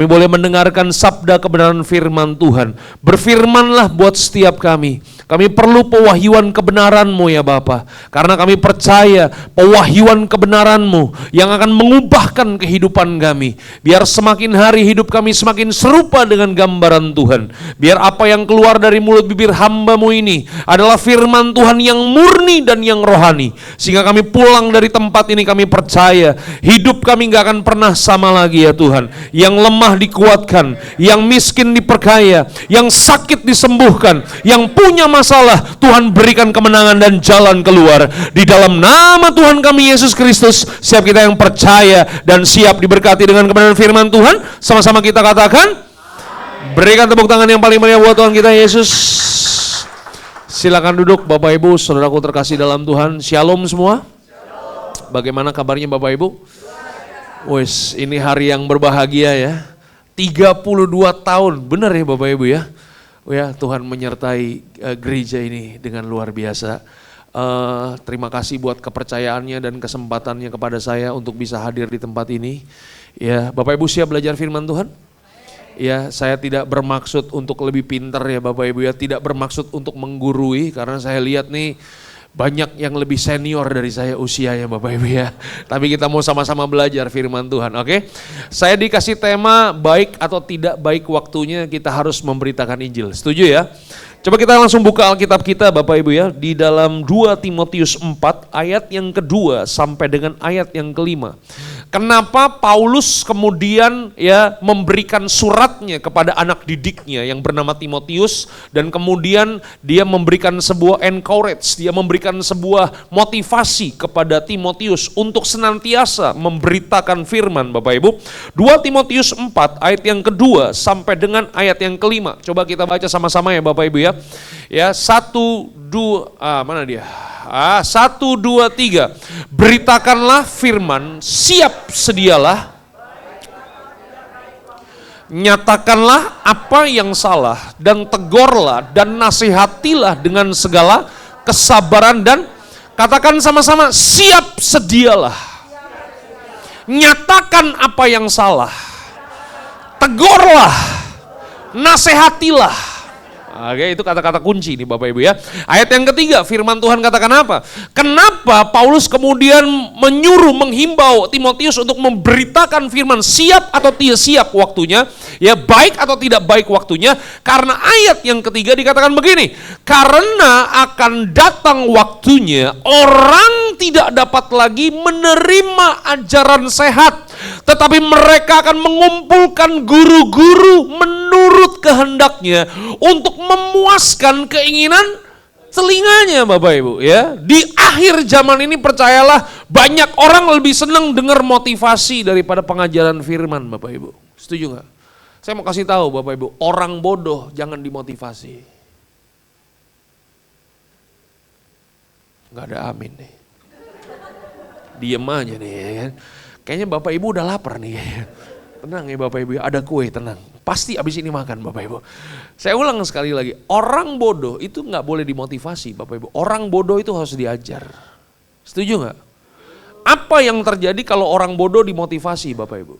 Kami boleh mendengarkan sabda kebenaran firman Tuhan. Berfirmanlah buat setiap kami. Kami perlu pewahyuan kebenaran-Mu ya Bapa. Karena kami percaya pewahyuan kebenaran-Mu yang akan mengubahkan kehidupan kami. Biar semakin hari hidup kami semakin serupa dengan gambaran Tuhan. Biar apa yang keluar dari mulut bibir hamba-Mu ini adalah firman Tuhan yang murni dan yang rohani. Sehingga kami pulang dari tempat ini kami percaya hidup kami gak akan pernah sama lagi ya Tuhan. Yang lemah dikuatkan, yang miskin diperkaya, yang sakit disembuhkan, yang punya masalah Tuhan berikan kemenangan dan jalan keluar. Di dalam nama Tuhan kami Yesus Kristus, siap kita yang percaya dan siap diberkati dengan kebenaran firman Tuhan, sama-sama kita katakan, berikan tepuk tangan yang paling meriah buat Tuhan kita Yesus. Silakan duduk Bapak Ibu, saudaraku terkasih dalam Tuhan. Shalom semua. Bagaimana kabarnya Bapak Ibu? Wes, ini hari yang berbahagia ya. 32 tahun, benar ya Bapak Ibu ya. Oh ya, Tuhan menyertai gereja ini dengan luar biasa. Terima kasih buat kepercayaannya dan kesempatannya kepada saya untuk bisa hadir di tempat ini. Ya, Bapak Ibu siap belajar firman Tuhan? Ya, saya tidak bermaksud untuk lebih pintar ya Bapak Ibu ya, tidak bermaksud untuk menggurui karena saya lihat nih banyak yang lebih senior dari saya usianya Bapak Ibu ya. Tapi kita mau sama-sama belajar firman Tuhan, oke? Saya dikasih tema baik atau tidak baik waktunya kita harus memberitakan Injil. Setuju ya? Coba kita langsung buka Alkitab kita Bapak Ibu ya. Di dalam 2 Timotius 4 ayat yang kedua sampai dengan ayat yang kelima. Kenapa Paulus kemudian ya memberikan suratnya kepada anak didiknya yang bernama Timotius, dan kemudian dia memberikan sebuah encourage, dia memberikan sebuah motivasi kepada Timotius untuk senantiasa memberitakan firman Bapak Ibu. 2 Timotius 4 ayat yang kedua sampai dengan ayat yang kelima. Coba kita baca sama-sama ya Bapak Ibu ya. Ya, 1, 2, mana dia? 1, 2, 3. Beritakanlah firman, siap sedialah. Nyatakanlah apa yang salah dan tegurlah dan nasihatilah dengan segala kesabaran dan katakan sama-sama siap sedialah. Nyatakan apa yang salah. Tegurlah, nasihatilah. Oke, itu kata-kata kunci nih Bapak Ibu ya. Ayat yang ketiga, firman Tuhan katakan apa? Kenapa Paulus kemudian menyuruh, menghimbau Timotius untuk memberitakan firman, siap atau tidak siap waktunya? Ya, baik atau tidak baik waktunya? Karena ayat yang ketiga dikatakan begini, karena akan datang waktunya orang tidak dapat lagi menerima ajaran sehat, tetapi mereka akan mengumpulkan guru-guru menurut kehendaknya untuk memuaskan keinginan telinganya Bapak Ibu ya. Di akhir zaman ini percayalah banyak orang lebih senang dengar motivasi daripada pengajaran firman Bapak Ibu. Setuju gak? Saya mau kasih tahu Bapak Ibu, orang bodoh jangan dimotivasi. Gak ada amin nih. Diem aja nih ya kan. Kayaknya Bapak Ibu udah lapar nih. Tenang ya Bapak Ibu, ada kue, tenang. Pasti abis ini makan Bapak Ibu. Saya ulang sekali lagi, orang bodoh itu gak boleh dimotivasi Bapak Ibu. Orang bodoh itu harus diajar. Setuju gak? Apa yang terjadi kalau orang bodoh dimotivasi Bapak Ibu?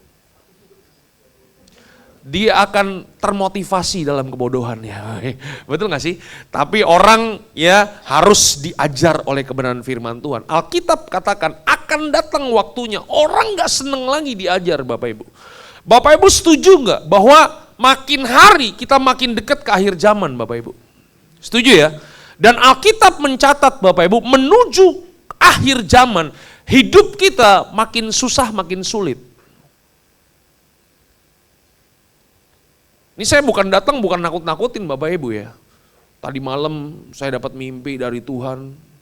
Dia akan termotivasi dalam kebodohannya. Betul gak sih? Tapi orang ya harus diajar oleh kebenaran firman Tuhan. Alkitab katakan akan datang waktunya orang gak seneng lagi diajar Bapak Ibu. Bapak Ibu setuju gak bahwa makin hari kita makin dekat ke akhir zaman Bapak Ibu? Setuju ya? Dan Alkitab mencatat Bapak Ibu menuju akhir zaman hidup kita makin susah makin sulit. Ini saya bukan datang, bukan nakut-nakutin Bapak Ibu ya. Tadi malam saya dapat mimpi dari Tuhan,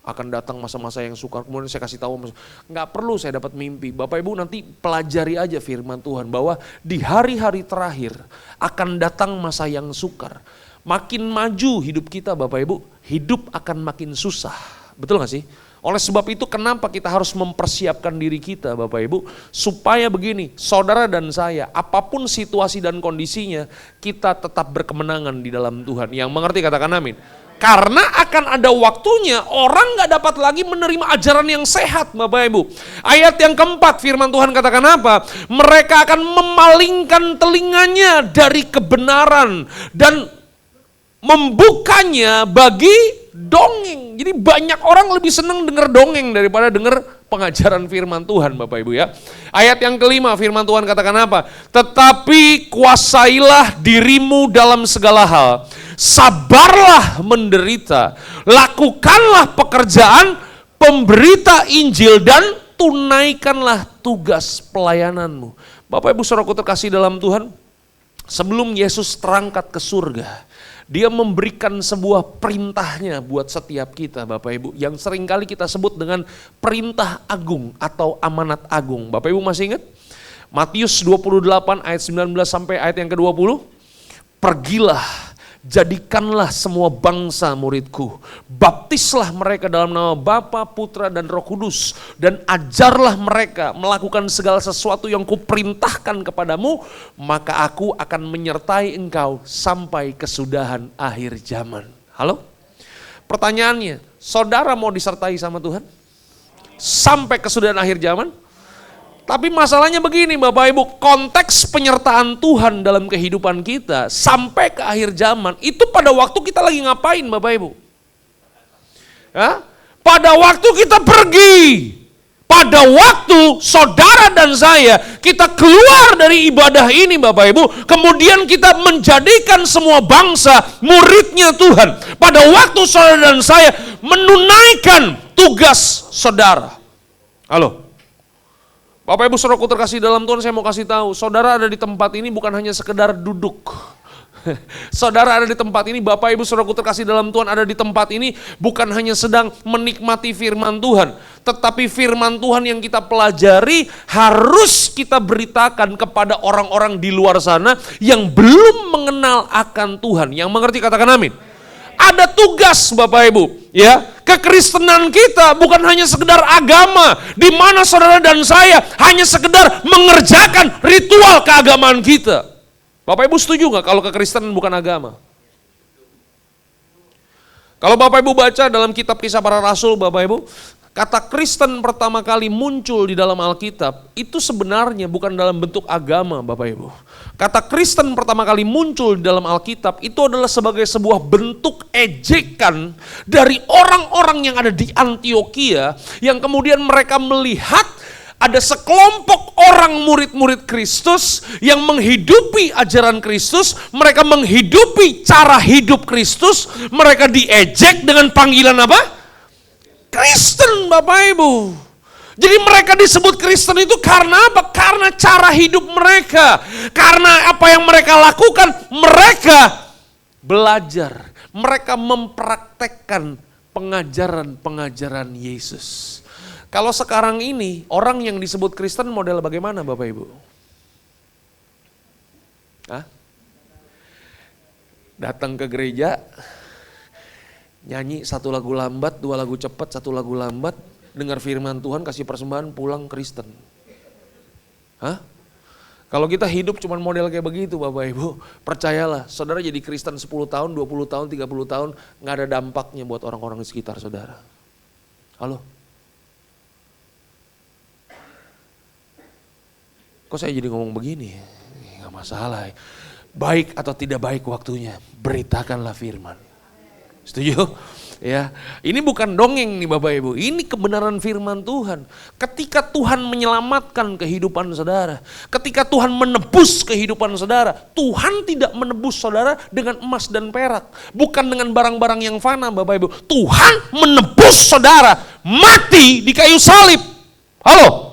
akan datang masa-masa yang sukar. Kemudian saya kasih tahu, nggak perlu saya dapat mimpi. Bapak Ibu nanti pelajari aja firman Tuhan bahwa di hari-hari terakhir akan datang masa yang sukar. Makin maju hidup kita Bapak Ibu, hidup akan makin susah. Betul nggak sih? Oleh sebab itu kenapa kita harus mempersiapkan diri kita Bapak Ibu, supaya begini, saudara dan saya, apapun situasi dan kondisinya, kita tetap berkemenangan di dalam Tuhan. Yang mengerti katakan amin. Karena akan ada waktunya orang gak dapat lagi menerima ajaran yang sehat, Bapak Ibu. Ayat yang keempat, firman Tuhan katakan apa? Mereka akan memalingkan telinganya dari kebenaran dan membukanya bagi dongeng. Jadi banyak orang lebih senang dengar dongeng daripada dengar pengajaran firman Tuhan, Bapak Ibu ya. Ayat yang kelima, firman Tuhan katakan apa? Tetapi kuasailah dirimu dalam segala hal. Sabarlah menderita. Lakukanlah pekerjaan pemberita Injil dan tunaikanlah tugas pelayananmu. Bapak Ibu saudaraku terkasih dalam Tuhan, sebelum Yesus terangkat ke surga, Dia memberikan sebuah perintahnya buat setiap kita, Bapak Ibu, yang seringkali kita sebut dengan perintah agung atau amanat agung. Bapak Ibu masih ingat? Matius 28 ayat 19 sampai ayat yang ke-20. Pergilah, jadikanlah semua bangsa muridku, baptislah mereka dalam nama Bapa, Putra, dan Roh Kudus, dan ajarlah mereka melakukan segala sesuatu yang kuperintahkan kepadamu, maka aku akan menyertai engkau sampai kesudahan akhir zaman. Halo? Pertanyaannya, saudara mau disertai sama Tuhan? Sampai kesudahan akhir zaman? Tapi masalahnya begini Bapak Ibu, konteks penyertaan Tuhan dalam kehidupan kita sampai ke akhir zaman, itu pada waktu kita lagi ngapain Bapak Ibu? Ya? Pada waktu kita pergi, pada waktu saudara dan saya, kita keluar dari ibadah ini Bapak Ibu, kemudian kita menjadikan semua bangsa muridnya Tuhan. Pada waktu saudara dan saya menunaikan tugas saudara. Halo? Bapak Ibu saudaraku terkasih dalam Tuhan, saya mau kasih tahu, saudara ada di tempat ini bukan hanya sekedar duduk. Saudara ada di tempat ini, Bapak Ibu saudaraku terkasih dalam Tuhan ada di tempat ini bukan hanya sedang menikmati firman Tuhan, tetapi firman Tuhan yang kita pelajari harus kita beritakan kepada orang-orang di luar sana yang belum mengenal akan Tuhan. Yang mengerti katakan amin. Ada tugas Bapak Ibu, ya. Kekristenan kita bukan hanya sekedar agama, di mana saudara dan saya hanya sekedar mengerjakan ritual keagamaan kita. Bapak Ibu setuju nggak kalau kekristenan bukan agama? Kalau Bapak Ibu baca dalam kitab Kisah Para Rasul, Bapak Ibu, kata Kristen pertama kali muncul di dalam Alkitab, itu sebenarnya bukan dalam bentuk agama Bapak Ibu. Kata Kristen pertama kali muncul di dalam Alkitab, itu adalah sebagai sebuah bentuk ejekan dari orang-orang yang ada di Antioquia, yang kemudian mereka melihat ada sekelompok orang murid-murid Kristus yang menghidupi ajaran Kristus, mereka menghidupi cara hidup Kristus, mereka diejek dengan panggilan apa? Kristen Bapak Ibu. Jadi mereka disebut Kristen itu karena apa? Karena cara hidup mereka. Karena apa yang mereka lakukan, mereka belajar. Mereka mempraktekkan pengajaran-pengajaran Yesus. Kalau sekarang ini, orang yang disebut Kristen model bagaimana Bapak Ibu? Hah? Datang ke gereja, nyanyi satu lagu lambat, dua lagu cepat, satu lagu lambat, dengar firman Tuhan, kasih persembahan, pulang Kristen. Hah? Kalau kita hidup cuma model kayak begitu Bapak Ibu, percayalah, saudara jadi Kristen 10 tahun, 20 tahun, 30 tahun, gak ada dampaknya buat orang-orang di sekitar saudara. Halo? Kok saya jadi ngomong begini? Gak masalah. Baik atau tidak baik waktunya, beritakanlah firman. Setuju? Ya, ini bukan dongeng nih Bapak Ibu, ini kebenaran firman Tuhan. Ketika Tuhan menyelamatkan kehidupan saudara, ketika Tuhan menebus kehidupan saudara, Tuhan tidak menebus saudara dengan emas dan perak, bukan dengan barang-barang yang fana Bapak Ibu. Tuhan menebus saudara mati di kayu salib. Halo?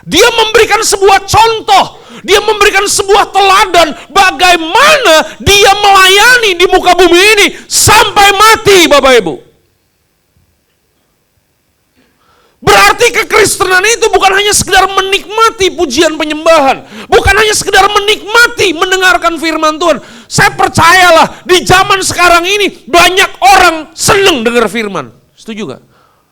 Dia memberikan sebuah contoh, dia memberikan sebuah teladan bagaimana dia melayani di muka bumi ini sampai mati Bapak Ibu. Berarti kekristenan itu bukan hanya sekedar menikmati pujian penyembahan, bukan hanya sekedar menikmati mendengarkan firman Tuhan. Saya percayalah di zaman sekarang ini banyak orang senang dengar firman. Setuju gak?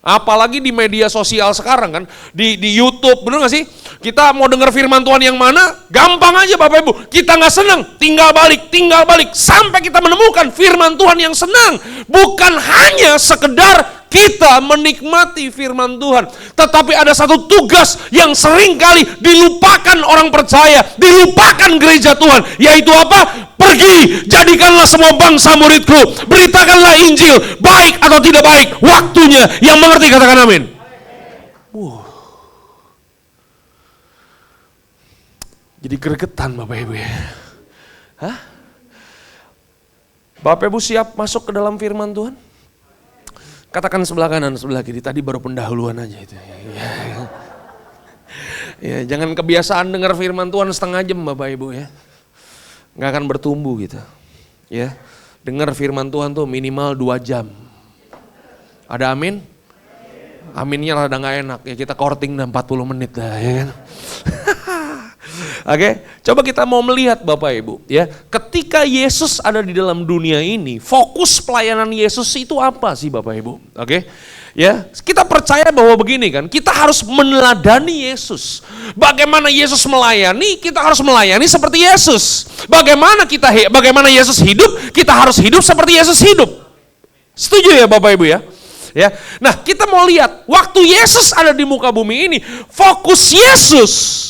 Apalagi di media sosial sekarang kan, di YouTube, bener gak sih? Kita mau dengar firman Tuhan yang mana, gampang aja Bapak Ibu. Kita gak senang, tinggal balik, sampai kita menemukan firman Tuhan yang senang. Bukan hanya sekedar kita menikmati firman Tuhan, tetapi ada satu tugas yang seringkali dilupakan orang percaya, dilupakan gereja Tuhan, yaitu apa? Pergi, jadikanlah semua bangsa muridku, beritakanlah Injil, baik atau tidak baik, waktunya. Yang mengerti katakan amin. Jadi gregetan Bapak Ibu ya. Hah? Bapak Ibu siap masuk ke dalam firman Tuhan? Katakan sebelah kanan, sebelah kiri. Tadi baru pendahuluan aja itu. Ya, jangan kebiasaan dengar firman Tuhan setengah jam Bapak Ibu ya. Nggak akan bertumbuh gitu. Ya, dengar firman Tuhan tuh minimal 2 jam. Ada amin? Aminnya rada nggak enak ya, kita courting 40 menit dah ya kan. Oke, coba kita mau melihat Bapak Ibu ya, ketika Yesus ada di dalam dunia ini, fokus pelayanan Yesus itu apa sih Bapak Ibu? Oke, ya kita percaya bahwa begini kan, kita harus meneladani Yesus. Bagaimana Yesus melayani, kita harus melayani seperti Yesus. Bagaimana Yesus hidup, kita harus hidup seperti Yesus hidup. Setuju ya Bapak Ibu ya? Ya, nah kita mau lihat waktu Yesus ada di muka bumi ini, fokus Yesus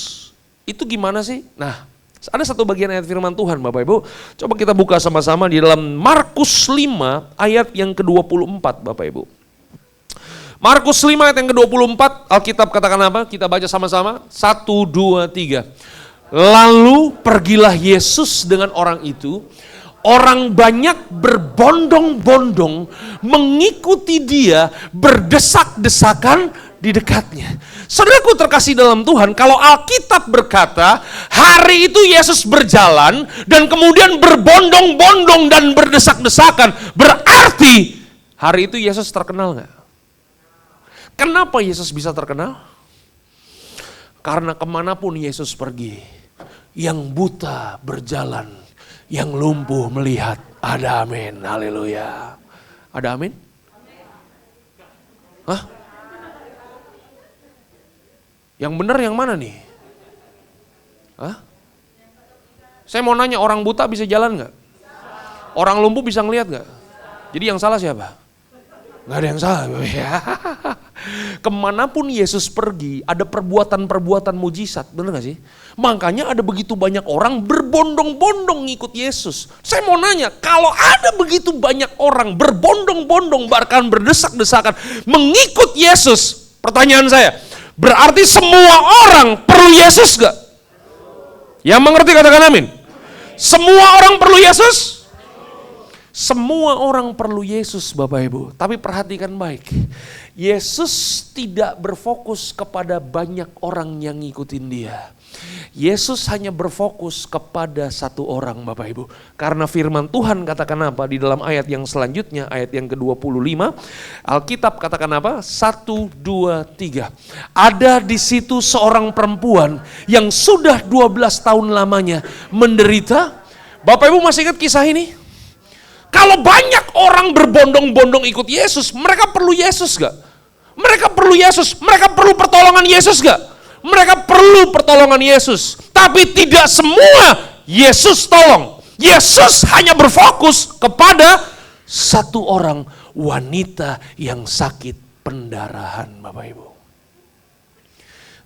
itu gimana sih? Nah, ada satu bagian ayat firman Tuhan Bapak Ibu, coba kita buka sama-sama di dalam Markus 5 ayat yang ke-24 Bapak Ibu. Markus 5 ayat yang ke-24, Alkitab katakan apa? Kita baca sama-sama, 1, 2, 3. Lalu pergilah Yesus dengan orang itu. Orang banyak berbondong-bondong mengikuti dia, berdesak-desakan di dekatnya. Saudaraku terkasih dalam Tuhan, kalau Alkitab berkata, hari itu Yesus berjalan dan kemudian berbondong-bondong dan berdesak-desakan, berarti hari itu Yesus terkenal gak? Kenapa Yesus bisa terkenal? Karena kemanapun Yesus pergi, yang buta berjalan, yang lumpuh melihat. Ada amin, haleluya. Ada amin? Hah? Yang benar yang mana nih? Hah? Saya mau nanya, orang buta bisa jalan gak? Orang lumpuh bisa ngelihat gak? Jadi yang salah siapa? Gak ada yang salah. Ya. Kemanapun Yesus pergi, ada perbuatan-perbuatan mujizat, benar gak sih? Makanya ada begitu banyak orang berbondong-bondong ngikut Yesus. Saya mau nanya, kalau ada begitu banyak orang berbondong-bondong bahkan berdesak-desakan mengikut Yesus, pertanyaan saya, berarti semua orang perlu Yesus gak? Yang mengerti katakan amin. Semua orang perlu Yesus? Semua orang perlu Yesus Bapak Ibu. Tapi perhatikan baik, Yesus tidak berfokus kepada banyak orang yang ngikutin dia. Yesus hanya berfokus kepada satu orang Bapak Ibu. Karena firman Tuhan katakan apa di dalam ayat yang selanjutnya, ayat yang ke-25. Alkitab katakan apa? 1, 2, 3. Ada di situ seorang perempuan yang sudah 12 tahun lamanya menderita. Bapak Ibu masih ingat kisah ini? Kalau banyak orang berbondong-bondong ikut Yesus, mereka perlu Yesus gak? Mereka perlu Yesus, mereka perlu pertolongan Yesus gak? Mereka perlu pertolongan Yesus, tapi tidak semua Yesus tolong. Yesus hanya berfokus kepada satu orang, wanita yang sakit pendarahan Bapak Ibu.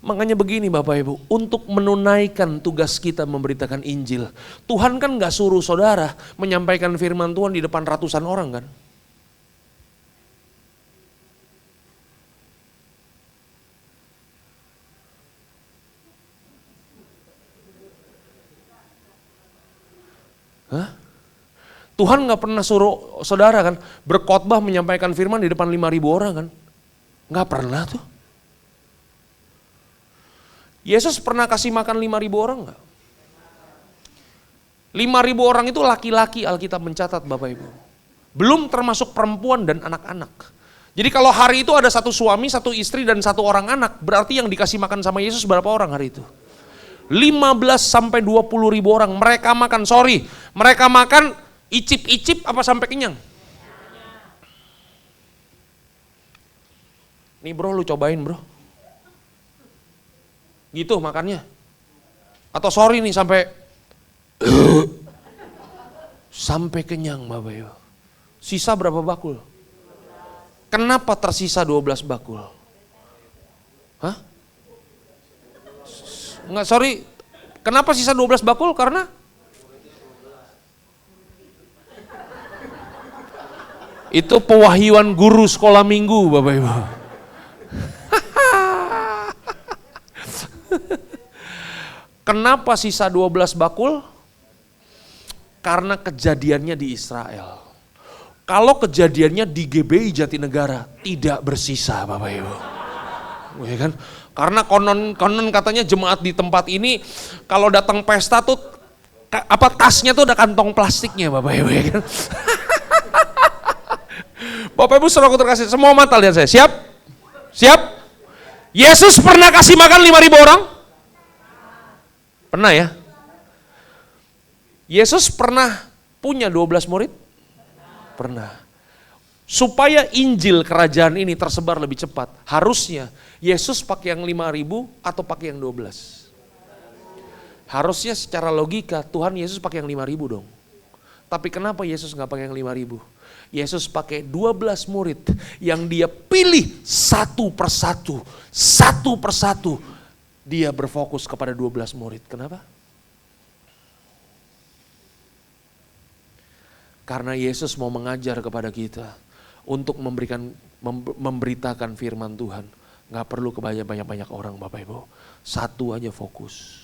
Makanya begini Bapak Ibu, untuk menunaikan tugas kita memberitakan Injil, Tuhan kan gak suruh saudara menyampaikan firman Tuhan di depan ratusan orang kan? Hah? Tuhan gak pernah suruh saudara kan berkhotbah menyampaikan firman di depan 5.000 orang kan? Gak pernah tuh. Yesus pernah kasih makan 5.000 orang gak? 5.000 orang itu laki-laki, Alkitab mencatat Bapak Ibu. Belum termasuk perempuan dan anak-anak. Jadi kalau hari itu ada satu suami, satu istri dan satu orang anak, berarti yang dikasih makan sama Yesus berapa orang hari itu? 15 sampai 20 ribu orang. Mereka makan icip-icip apa sampai kenyang? Nih bro, lu cobain bro. Gitu makannya. Atau sorry nih sampai sampai kenyang Bapak Ibu. Sisa berapa bakul? Kenapa tersisa 12 bakul? Hah? Enggak, sorry. Kenapa sisa 12 bakul? Karena itu pewahyuan guru sekolah minggu Bapak Ibu. Kenapa sisa 12 bakul? Karena kejadiannya di Israel. Kalau kejadiannya di GBI Jatinegara tidak bersisa Bapak Ibu. Ya kan? Karena konon katanya jemaat di tempat ini kalau datang pesta tuh tasnya tuh ada kantong plastiknya Bapak Ibu ya kan. Bapak Ibu saudaraku terkasih, semua mata lihat saya. Siap? Siap? Yesus pernah kasih makan 5.000 orang? Pernah ya? Yesus pernah punya 12 murid? Pernah. Supaya Injil kerajaan ini tersebar lebih cepat, harusnya Yesus pakai yang 5.000 atau pakai yang 12? Harusnya secara logika Tuhan Yesus pakai yang 5.000 dong. Tapi kenapa Yesus nggak pakai yang 5.000? Yesus pakai 12 murid yang dia pilih satu persatu. Dia berfokus kepada 12 murid. Kenapa? Karena Yesus mau mengajar kepada kita untuk memberitakan firman Tuhan. Gak perlu banyak orang Bapak Ibu. Satu aja fokus.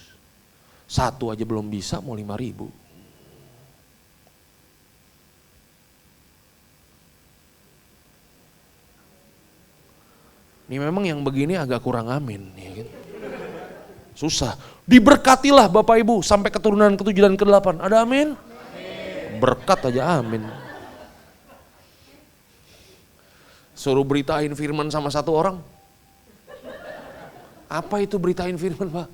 Satu aja belum bisa mau 5.000. Ini memang yang begini agak kurang amin. Ya kan? Susah. Diberkatilah Bapak Ibu sampai keturunan ke-7 dan ke-8. Ada amin? Berkat aja amin. Suruh beritain firman sama satu orang. Apa itu beritain firman Pak?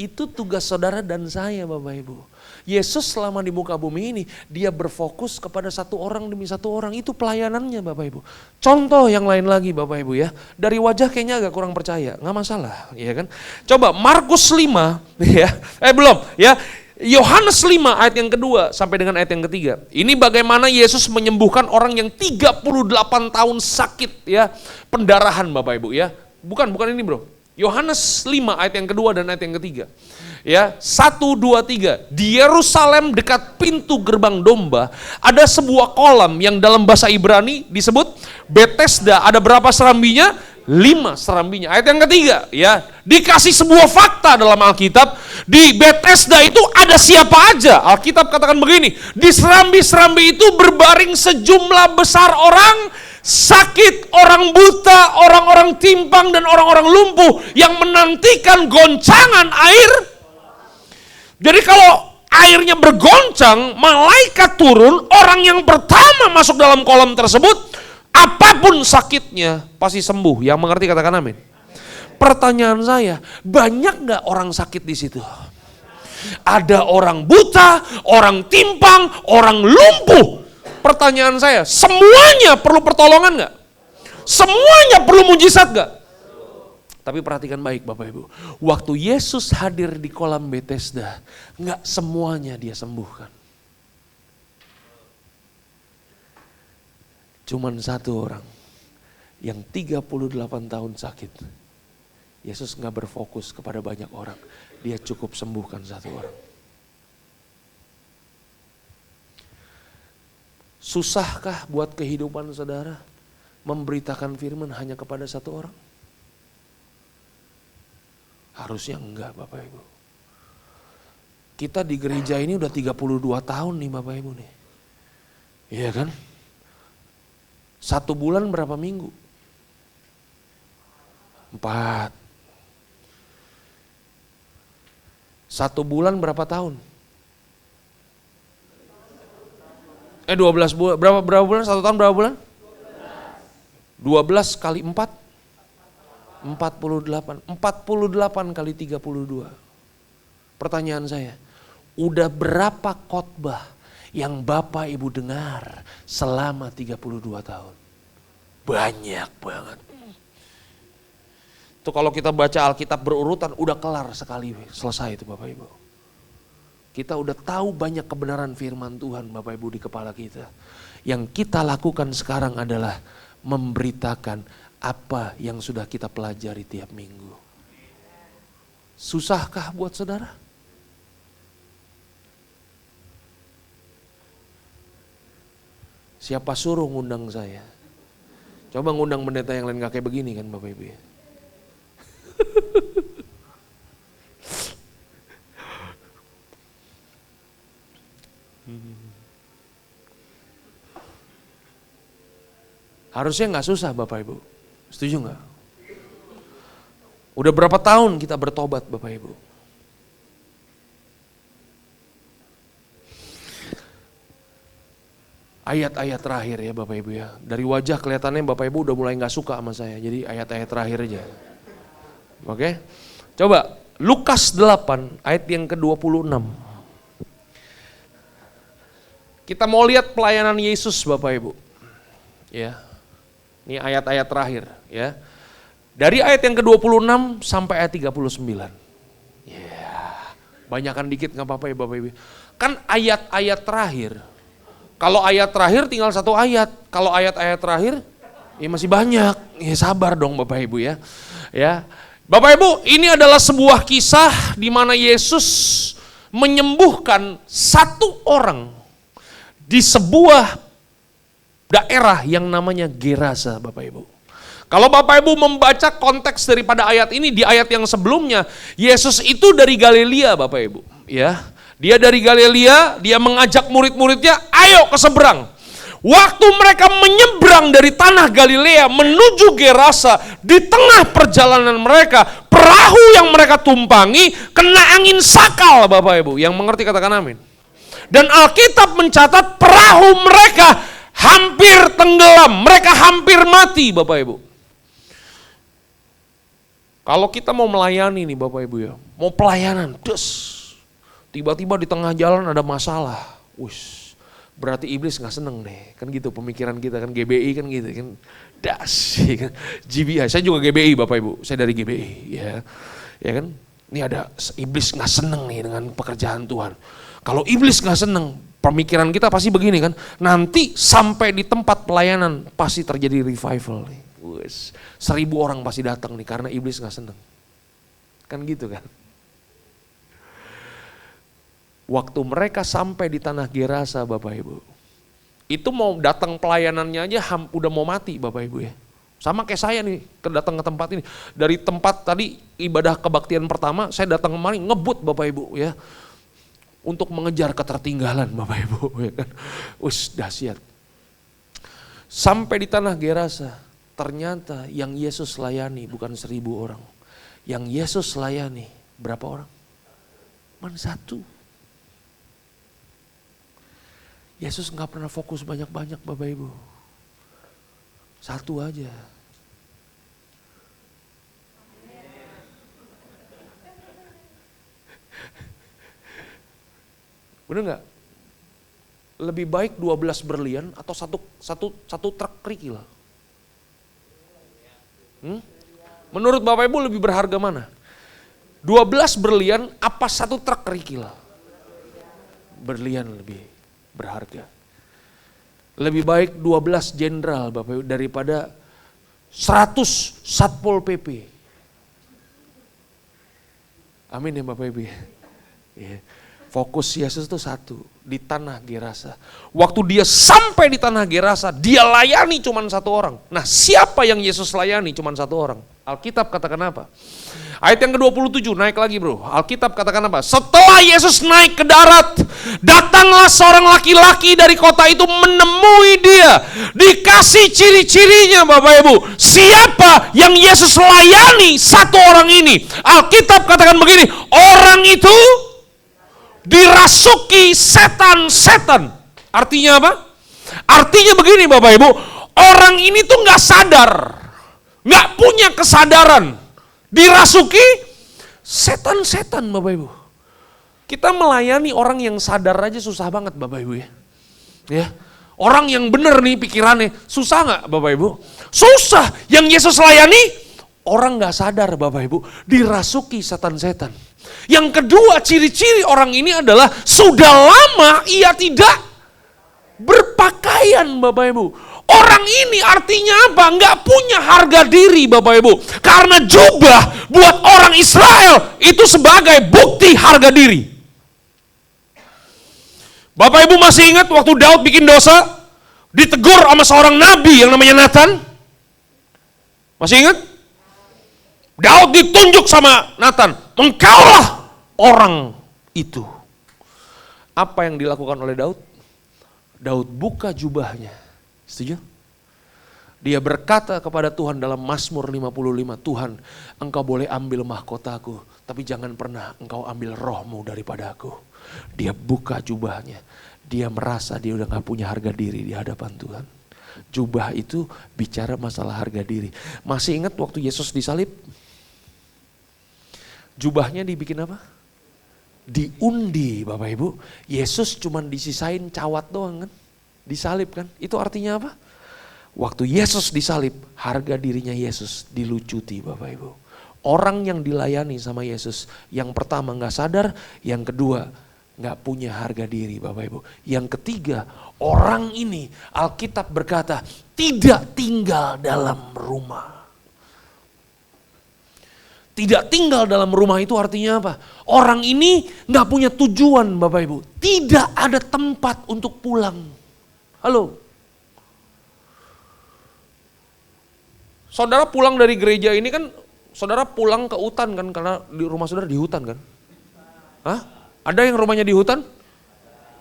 Itu tugas saudara dan saya Bapak Ibu. Yesus selama di muka bumi ini, dia berfokus kepada satu orang demi satu orang. Itu pelayanannya Bapak Ibu. Contoh yang lain lagi Bapak Ibu ya. Dari wajah kayaknya agak kurang percaya, nggak masalah ya kan. Coba Markus 5 ya, belum ya. Yohanes 5 ayat yang kedua sampai dengan ayat yang ketiga. Ini bagaimana Yesus menyembuhkan orang yang 38 tahun sakit ya. Pendarahan Bapak Ibu ya. Bukan ini bro. Yohanes 5 ayat yang kedua dan ayat yang ketiga. Ya, 1, 2, 3. Di Yerusalem dekat pintu gerbang domba ada sebuah kolam yang dalam bahasa Ibrani disebut Bethesda. Ada berapa serambinya? 5 serambinya. Ayat yang ketiga ya, dikasih sebuah fakta dalam Alkitab. Di Bethesda itu ada siapa aja? Alkitab katakan begini, di serambi-serambi itu berbaring sejumlah besar orang sakit, orang buta, orang-orang timpang dan orang-orang lumpuh yang menantikan goncangan air. Jadi kalau airnya bergoncang, malaikat turun, orang yang pertama masuk dalam kolam tersebut, apapun sakitnya pasti sembuh. Yang mengerti katakan amin. Pertanyaan saya, banyak nggak orang sakit di situ? Ada orang buta, orang timpang, orang lumpuh. Pertanyaan saya, semuanya perlu pertolongan nggak? Semuanya perlu mujizat nggak? Tapi perhatikan baik Bapak Ibu, waktu Yesus hadir di kolam Bethesda, nggak semuanya dia sembuhkan. Cuman satu orang yang 38 tahun sakit. Yesus nggak berfokus kepada banyak orang, dia cukup sembuhkan satu orang. Susahkah buat kehidupan saudara memberitakan firman hanya kepada satu orang? Harusnya enggak Bapak Ibu. Kita di gereja ini udah 32 tahun nih Bapak Ibu nih. Iya kan? 1 bulan berapa minggu? 4. 1 bulan berapa tahun? 12 bulan, berapa bulan? 1 tahun berapa bulan? 12 kali 4? 48. 48 kali 32. Pertanyaan saya, udah berapa khotbah yang Bapak Ibu dengar selama 32 tahun? Banyak banget. Itu kalau kita baca Alkitab berurutan, udah kelar sekali, selesai itu Bapak Ibu. Kita udah tahu banyak kebenaran firman Tuhan Bapak Ibu di kepala kita. Yang kita lakukan sekarang adalah memberitakan apa yang sudah kita pelajari tiap minggu. Susahkah buat saudara? Siapa suruh ngundang saya? Coba ngundang pendeta yang lain gak kayak begini kan Bapak Ibu ya. Harusnya gak susah Bapak Ibu. Setuju gak? Udah berapa tahun kita bertobat Bapak Ibu? Ayat-ayat terakhir ya Bapak Ibu ya. Dari wajah kelihatannya Bapak Ibu udah mulai gak suka sama saya. Jadi ayat-ayat terakhir aja. Oke. Coba Lukas 8 ayat yang ke-26. Kita mau lihat pelayanan Yesus Bapak Ibu. Ya. Ini ayat-ayat terakhir ya. Dari ayat yang ke-26 sampai ayat 39. Ya. Banyakan dikit gak apa-apa ya Bapak Ibu. Kan ayat-ayat terakhir. Kalau ayat terakhir tinggal satu ayat, kalau ayat-ayat terakhir ya masih banyak. Ya sabar dong Bapak Ibu ya. Ya. Bapak Ibu, ini adalah sebuah kisah di mana Yesus menyembuhkan satu orang di sebuah daerah yang namanya Gerasa Bapak Ibu. Kalau Bapak Ibu membaca konteks daripada ayat ini di ayat yang sebelumnya, Yesus itu dari Galilea Bapak Ibu, ya. Dia dari Galilea, dia mengajak murid-muridnya, ayo ke seberang. Waktu mereka menyeberang dari tanah Galilea menuju Gerasa, di tengah perjalanan mereka, perahu yang mereka tumpangi kena angin sakal Bapak Ibu. Yang mengerti katakan amin. Dan Alkitab mencatat perahu mereka hampir tenggelam, mereka hampir mati Bapak Ibu. Kalau kita mau melayani nih Bapak Ibu ya, mau pelayanan, tiba-tiba di tengah jalan ada masalah, berarti iblis gak seneng deh, kan gitu pemikiran kita kan GBI kan gitu kan, kan GBI, saya juga GBI Bapak Ibu, saya dari GBI ya kan, ini ada iblis gak seneng nih dengan pekerjaan Tuhan. Kalau iblis gak seneng, pemikiran kita pasti begini kan, nanti sampai di tempat pelayanan pasti terjadi revival nih, 1000 orang pasti datang nih karena iblis gak seneng, kan gitu kan. Waktu mereka sampai di tanah Gerasa Bapak Ibu, itu mau datang pelayanannya aja udah mau mati Bapak Ibu ya. Sama kayak saya nih, datang ke tempat ini. Dari tempat tadi ibadah kebaktian pertama, saya datang kemari ngebut Bapak Ibu ya. Untuk mengejar ketertinggalan Bapak Ibu ya kan. Dahsyat. Sampai di tanah Gerasa, ternyata yang Yesus layani bukan 1000 orang. Yang Yesus layani berapa orang? Cuma 1. Yesus gak pernah fokus banyak-banyak Bapak Ibu. 1 aja. Bener gak? Lebih baik 12 berlian atau satu truk kerikil? Menurut Bapak Ibu lebih berharga mana? 12 berlian apa 1 truk kerikil? Berlian lebih berharga. Lebih baik 12 jenderal Bapak Ibu daripada 100 Satpol PP. Amin ya Bapak Ibu ya. Fokus Yesus itu 1 di tanah Gerasa. Waktu dia sampai di tanah Gerasa, dia layani cuma 1 orang. Nah, siapa yang Yesus layani cuma 1 orang? Alkitab katakan apa? Ayat yang ke-27, naik lagi bro. Alkitab katakan apa? Setelah Yesus naik ke darat, datanglah seorang laki-laki dari kota itu menemui dia. Dikasih ciri-cirinya Bapak Ibu. Siapa yang Yesus layani 1 orang ini? Alkitab katakan begini, orang itu dirasuki setan-setan. Artinya apa? Artinya begini Bapak Ibu, orang ini tuh gak sadar, gak punya kesadaran, dirasuki setan-setan Bapak Ibu. Kita melayani orang yang sadar aja susah banget Bapak Ibu ya. Orang yang benar nih pikirannya, susah gak Bapak Ibu? Susah. Yang Yesus layani Orang gak sadar Bapak Ibu, dirasuki setan-setan. Yang kedua, ciri-ciri orang ini adalah sudah lama ia tidak berpakaian Bapak Ibu. Orang ini artinya apa? Nggak punya harga diri Bapak Ibu. Karena jubah buat orang Israel itu sebagai bukti harga diri. Bapak Ibu masih ingat waktu Daud bikin dosa? Ditegur sama seorang nabi yang namanya Nathan? Masih ingat? Daud ditunjuk sama Nathan. Engkaulah orang itu. Apa yang dilakukan oleh Daud? Daud buka jubahnya. Setuju? Dia berkata kepada Tuhan dalam Mazmur 55, Tuhan, Engkau boleh ambil mahkotaku, tapi jangan pernah Engkau ambil rohmu daripada aku. Dia buka jubahnya. Dia merasa dia udah gak punya harga diri di hadapan Tuhan. Jubah itu bicara masalah harga diri. Masih ingat waktu Yesus disalib? Jubahnya dibikin apa? Diundi Bapak Ibu. Yesus cuman disisain cawat doang kan? Disalib kan? Itu artinya apa? Waktu Yesus disalib, harga dirinya Yesus dilucuti Bapak Ibu. Orang yang dilayani sama Yesus, yang pertama gak sadar, yang kedua gak punya harga diri Bapak Ibu. Yang ketiga, orang ini Alkitab berkata tidak tinggal dalam rumah. Tidak tinggal dalam rumah itu artinya apa? Orang ini gak punya tujuan Bapak Ibu. Tidak ada tempat untuk pulang. Halo. Saudara pulang dari gereja ini kan, saudara pulang ke hutan kan, karena di rumah saudara di hutan kan? Hah? Ada yang rumahnya di hutan?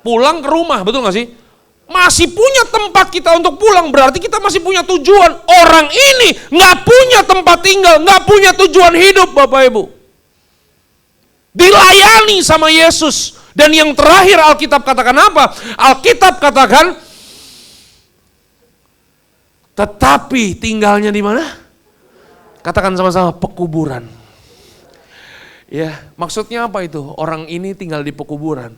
Pulang ke rumah, betul gak sih? Masih punya tempat kita untuk pulang, berarti kita masih punya tujuan. Orang ini gak punya tempat tinggal, gak punya tujuan hidup Bapak Ibu. Dilayani sama Yesus. Dan yang terakhir Alkitab katakan apa? Alkitab katakan, tetapi tinggalnya di mana? Katakan sama-sama, pekuburan. Ya, maksudnya apa itu? Orang ini tinggal di pekuburan.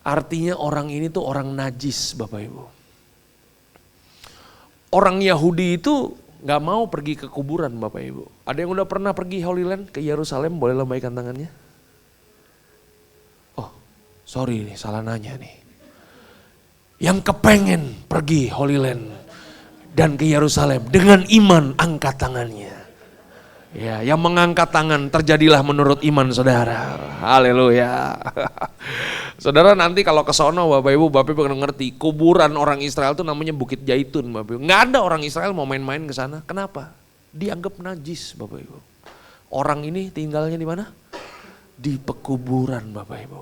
Artinya orang ini tuh orang najis Bapak Ibu. Orang Yahudi itu gak mau pergi ke kuburan Bapak Ibu. Ada yang udah pernah pergi Holy Land ke Yerusalem? Boleh lambaikan tangannya? Oh, sorry nih, salah nanya nih. Yang kepengen pergi Holy Land dan ke Yerusalem dengan iman, angkat tangannya. Ya, yang mengangkat tangan terjadilah menurut iman saudara. Haleluya. Saudara nanti kalau ke sono Bapak Ibu akan ngerti, kuburan orang Israel itu namanya Bukit Jaitun Bapak Ibu. Nggak ada orang Israel mau main-main ke sana. Kenapa? Dianggap najis Bapak Ibu. Orang ini tinggalnya di mana? Di pekuburan Bapak Ibu.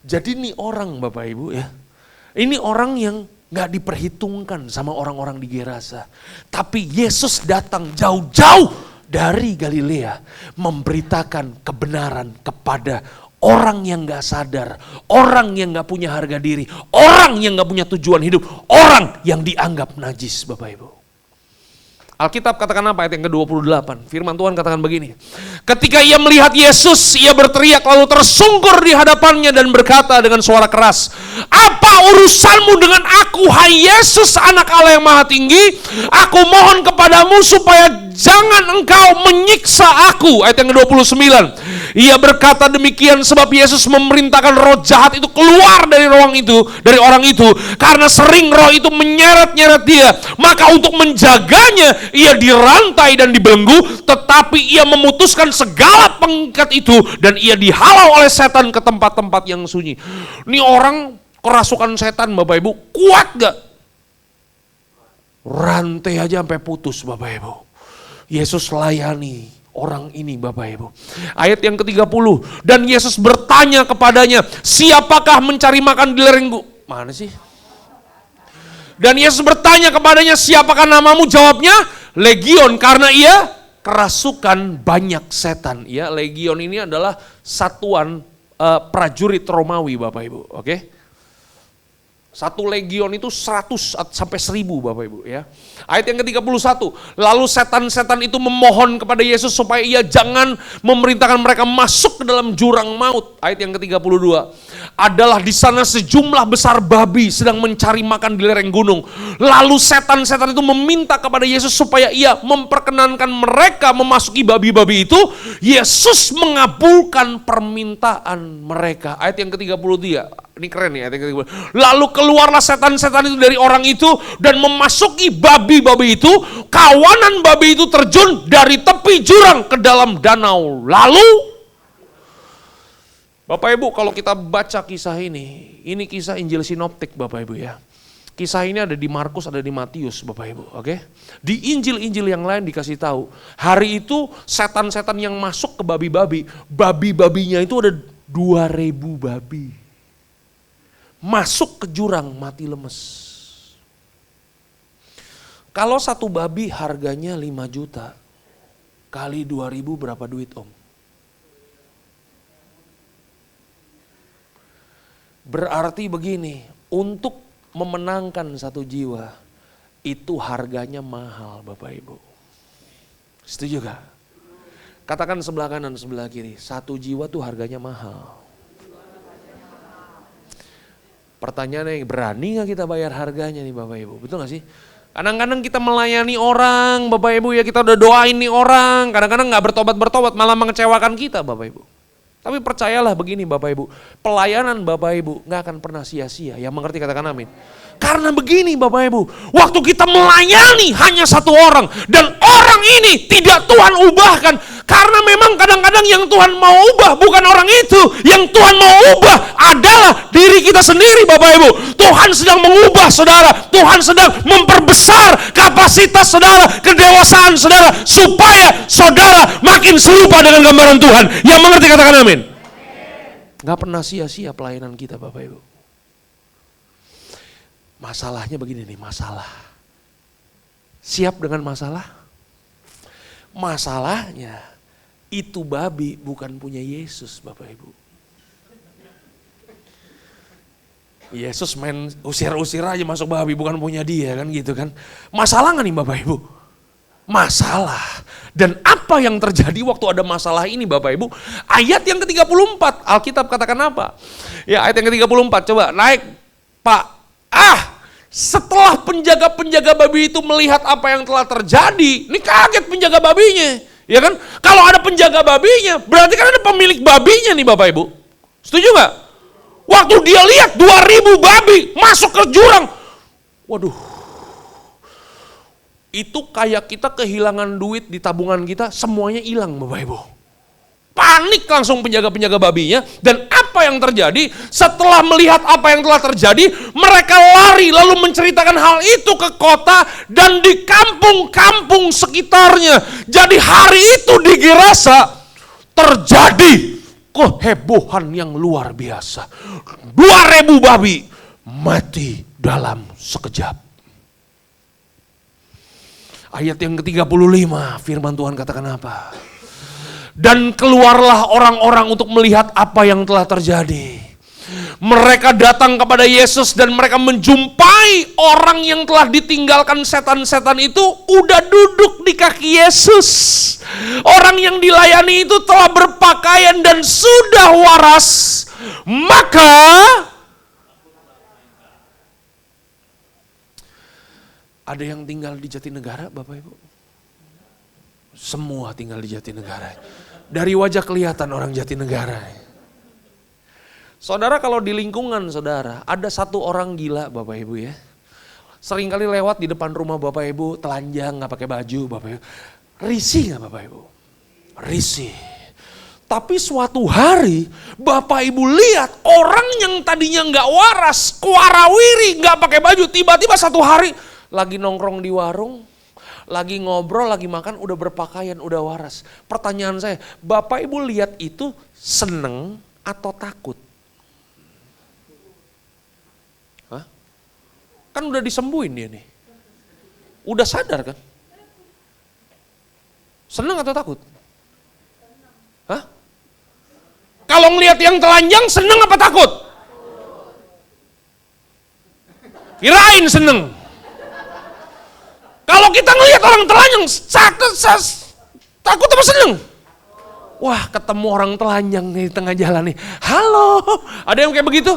Jadi ini orang Bapak Ibu ya. Ini orang yang gak diperhitungkan sama orang-orang di Gerasa. Tapi Yesus datang jauh-jauh dari Galilea memberitakan kebenaran kepada orang yang gak sadar, orang yang gak punya harga diri, orang yang gak punya tujuan hidup, orang yang dianggap najis Bapak Ibu. Alkitab katakan apa ayat yang ke-28? Firman Tuhan katakan begini. Ketika ia melihat Yesus, ia berteriak lalu tersungkur di hadapannya dan berkata dengan suara keras, "Apa urusanmu dengan aku, hai Yesus, anak Allah yang maha tinggi? Aku mohon kepadamu supaya jangan engkau menyiksa aku." Ayat yang ke-29. Ia berkata demikian sebab Yesus memerintahkan roh jahat itu keluar dari orang itu, karena sering roh itu menyeret-nyeret dia. Maka untuk menjaganya ia dirantai dan dibelenggu, tetapi ia memutuskan segala pengikat itu dan ia dihalau oleh setan ke tempat-tempat yang sunyi. Ini orang kerasukan setan Bapak Ibu, kuat gak? Rantai aja sampai putus Bapak Ibu. Yesus layani orang ini Bapak Ibu. Ayat yang ke-30. Dan Yesus bertanya kepadanya, "Siapakah mencari makan di lerengku?" Mana sih? Dan Yesus bertanya kepadanya, "Siapakah namamu?" Jawabnya, "Legion," karena ia kerasukan banyak setan. Ya, legion ini adalah satuan prajurit Romawi Bapak Ibu. Oke? Satu legion itu 100 sampai 1000 Bapak Ibu ya. Ayat yang ke-31. Lalu setan-setan itu memohon kepada Yesus supaya ia jangan memerintahkan mereka masuk ke dalam jurang maut. Ayat yang ke-32. adalah di sana sejumlah besar babi sedang mencari makan di lereng gunung. Lalu setan-setan itu meminta kepada Yesus supaya ia memperkenankan mereka memasuki babi-babi itu. Yesus mengabulkan permintaan mereka. Ayat yang ke-33. Ini keren nih ayat yang ke-33. Lalu keluarlah setan-setan itu dari orang itu dan memasuki babi-babi itu. Kawanan babi itu terjun dari tepi jurang ke dalam danau. Lalu Bapak Ibu, kalau kita baca kisah ini kisah Injil Sinoptik Bapak Ibu ya. Kisah ini ada di Markus, ada di Matius Bapak Ibu, oke? Di Injil-Injil yang lain dikasih tahu, hari itu setan-setan yang masuk ke babi-babi, babi-babinya itu ada 2.000 babi. Masuk ke jurang mati lemes. Kalau satu babi harganya 5 juta, kali 2.000 berapa duit Om? Berarti begini, untuk memenangkan satu jiwa, itu harganya mahal Bapak Ibu. Setuju gak? Katakan sebelah kanan, sebelah kiri, satu jiwa tuh harganya mahal. Pertanyaannya, berani gak kita bayar harganya nih Bapak Ibu? Betul gak sih? Kadang-kadang kita melayani orang Bapak Ibu ya, kita udah doain nih orang, kadang-kadang gak bertobat-bertobat malah mengecewakan kita Bapak Ibu. Tapi percayalah begini Bapak Ibu, pelayanan Bapak Ibu gak akan pernah sia-sia. Yang mengerti katakan amin. Karena begini Bapak Ibu, waktu kita melayani hanya satu orang dan orang ini tidak Tuhan ubahkan. Karena memang kadang-kadang yang Tuhan mau ubah bukan orang itu. Yang Tuhan mau ubah adalah diri kita sendiri Bapak Ibu. Tuhan sedang mengubah saudara, Tuhan sedang memperbesar kapasitas saudara, kedewasaan saudara, supaya saudara makin serupa dengan gambaran Tuhan. Yang mengerti katakan amin. Gak pernah sia-sia pelayanan kita Bapak Ibu. Masalahnya begini nih, masalah. Siap dengan masalah? Masalahnya itu babi bukan punya Yesus Bapak Ibu. Yesus main usir-usir aja masuk babi, bukan punya dia kan gitu kan. Masalah gak nih Bapak Ibu? Masalah. Dan apa yang terjadi waktu ada masalah ini Bapak Ibu? Ayat yang ke-34, Alkitab katakan apa? Ya ayat yang ke-34, coba naik Pak. Setelah penjaga-penjaga babi itu melihat apa yang telah terjadi, ini kaget penjaga babinya, ya kan? Kalau ada penjaga babinya, berarti kan ada pemilik babinya nih Bapak Ibu. Setuju nggak? Waktu dia lihat 2.000 babi masuk ke jurang, waduh, itu kayak kita kehilangan duit di tabungan kita, semuanya hilang Bapak Ibu. Panik langsung penjaga-penjaga babinya, dan apa yang terjadi setelah melihat apa yang telah terjadi, mereka lari lalu menceritakan hal itu ke kota dan di kampung-kampung sekitarnya. Jadi hari itu di Gerasa terjadi kehebohan yang luar biasa. 2.000 babi mati dalam sekejap. Ayat yang ke-35 firman Tuhan katakan apa? Dan keluarlah orang-orang untuk melihat apa yang telah terjadi. Mereka datang kepada Yesus dan mereka menjumpai orang yang telah ditinggalkan setan-setan itu udah duduk di kaki Yesus. Orang yang dilayani itu telah berpakaian dan sudah waras. Maka ada yang tinggal di Jatinegara Bapak Ibu? Semua tinggal di Jatinegara. Dari wajah kelihatan orang Jatinegara. Saudara kalau di lingkungan saudara, ada satu orang gila Bapak Ibu ya. Seringkali lewat di depan rumah Bapak Ibu, telanjang gak pakai baju Bapak Ibu. Risih gak Bapak Ibu? Risih. Tapi suatu hari Bapak Ibu lihat orang yang tadinya gak waras, warawiri, gak pakai baju. Tiba-tiba satu hari lagi nongkrong di warung, lagi ngobrol, lagi makan, udah berpakaian, udah waras. Pertanyaan saya, Bapak Ibu lihat itu seneng atau takut? Hah? Kan udah disembuhin dia nih. Udah sadar kan? Seneng atau takut? Hah? Kalau ngelihat yang telanjang seneng apa takut? Kirain seneng. Kalau kita ngelihat orang telanjang takut apa seneng? Wah, ketemu orang telanjang nih di tengah jalan nih. Halo, ada yang kayak begitu?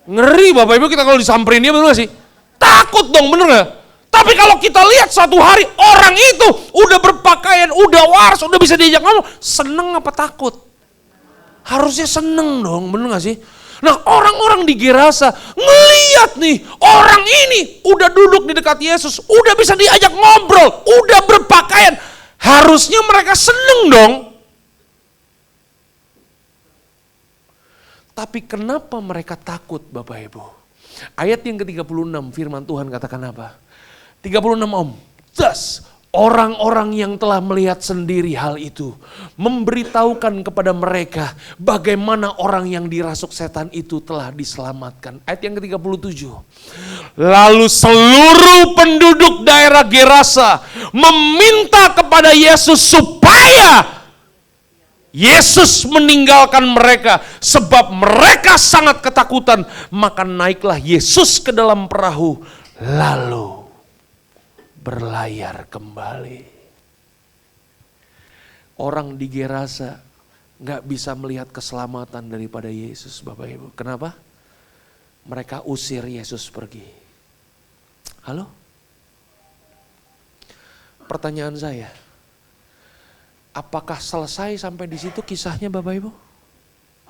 Ngeri Bapak Ibu kita kalau disamperin dia, bener gak sih? Takut dong, bener gak? Tapi kalau kita lihat satu hari orang itu udah berpakaian, udah waras, udah bisa diajak ngomong, seneng apa takut? Harusnya seneng dong, bener gak sih? Nah, orang-orang di Gerasa ngeliat nih, orang ini udah duduk di dekat Yesus, udah bisa diajak ngobrol, udah berpakaian. Harusnya mereka seneng dong. Tapi kenapa mereka takut Bapak Ibu? Ayat yang ke-36 firman Tuhan katakan apa? 36 Om. Thus, orang-orang yang telah melihat sendiri hal itu memberitahukan kepada mereka bagaimana orang yang dirasuk setan itu telah diselamatkan. Ayat yang ke-37. Lalu seluruh penduduk daerah Gerasa meminta kepada Yesus supaya Yesus meninggalkan mereka sebab mereka sangat ketakutan. Maka naiklah Yesus ke dalam perahu lalu berlayar kembali. Orang di Gerasa gak bisa melihat keselamatan daripada Yesus Bapak Ibu. Kenapa? Mereka usir Yesus pergi. Halo? Pertanyaan saya, apakah selesai sampai di situ kisahnya Bapak Ibu?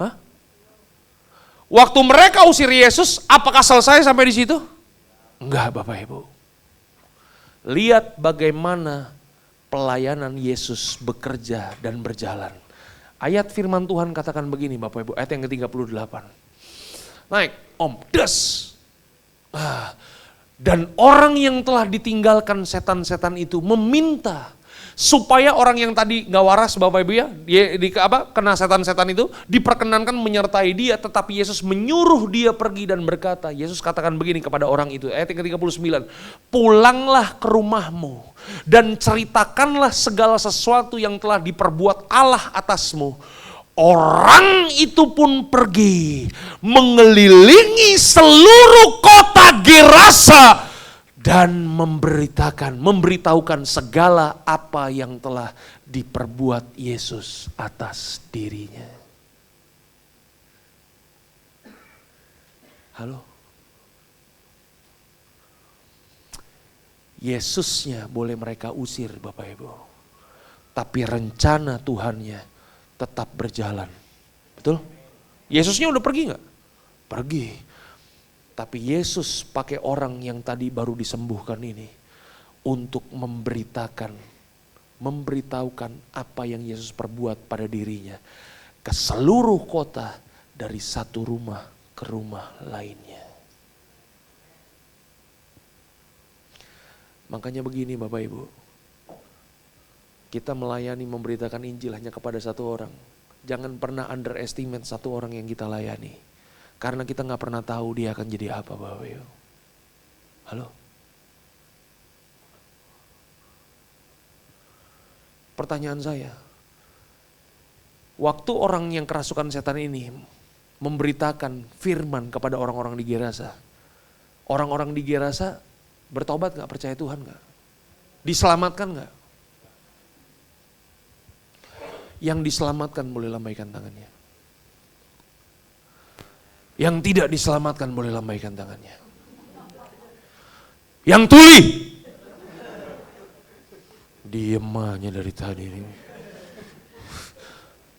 Hah? Waktu mereka usir Yesus, apakah selesai sampai di situ? Enggak Bapak Ibu. Lihat bagaimana pelayanan Yesus bekerja dan berjalan. Ayat firman Tuhan katakan begini Bapak Ibu, ayat yang ke-38. Naik, Om, des. Dan orang yang telah ditinggalkan setan-setan itu meminta supaya orang yang tadi gak waras Bapak Ibu ya, kena setan-setan itu diperkenankan menyertai dia, tetapi Yesus menyuruh dia pergi dan berkata, Yesus katakan begini kepada orang itu, ayat yang ke-39, pulanglah ke rumahmu dan ceritakanlah segala sesuatu yang telah diperbuat Allah atasmu. Orang itu pun pergi mengelilingi seluruh kota Gerasa dan memberitahukan segala apa yang telah diperbuat Yesus atas dirinya. Halo? Yesusnya boleh mereka usir Bapak Ibu. Tapi rencana Tuhannya tetap berjalan. Betul? Yesusnya udah pergi gak? Pergi. Tapi Yesus pakai orang yang tadi baru disembuhkan ini untuk memberitahukan apa yang Yesus perbuat pada dirinya ke seluruh kota dari satu rumah ke rumah lainnya. Makanya begini Bapak Ibu, kita melayani memberitakan Injil hanya kepada satu orang. Jangan pernah underestimate satu orang yang kita layani. Karena kita gak pernah tahu dia akan jadi apa Bapak Ibu. Halo? Pertanyaan saya, waktu orang yang kerasukan setan ini memberitakan firman kepada orang-orang di Gerasa, orang-orang di Gerasa bertobat gak, percaya Tuhan gak? Diselamatkan gak? Yang diselamatkan boleh lambaikan tangannya. Yang tidak diselamatkan boleh lambaikan tangannya. Yang tuli. Diem aja dari tadi ini.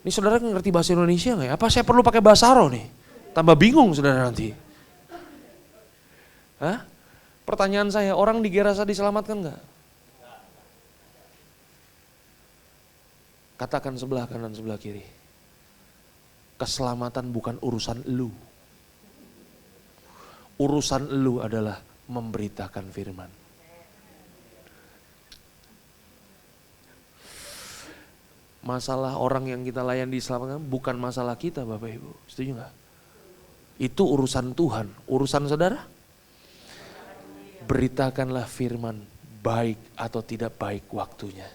Ini saudara ngerti bahasa Indonesia gak ya? Apa saya perlu pakai bahasa Aro nih? Tambah bingung saudara nanti. Hah? Pertanyaan saya, orang di Gerasa diselamatkan gak? Katakan sebelah kanan, sebelah kiri. Keselamatan bukan urusan elu. Urusan elu adalah memberitakan firman. Masalah orang yang kita layani diselamatkan bukan masalah kita Bapak Ibu. Setuju gak? Itu urusan Tuhan. Urusan saudara? Beritakanlah firman baik atau tidak baik waktunya.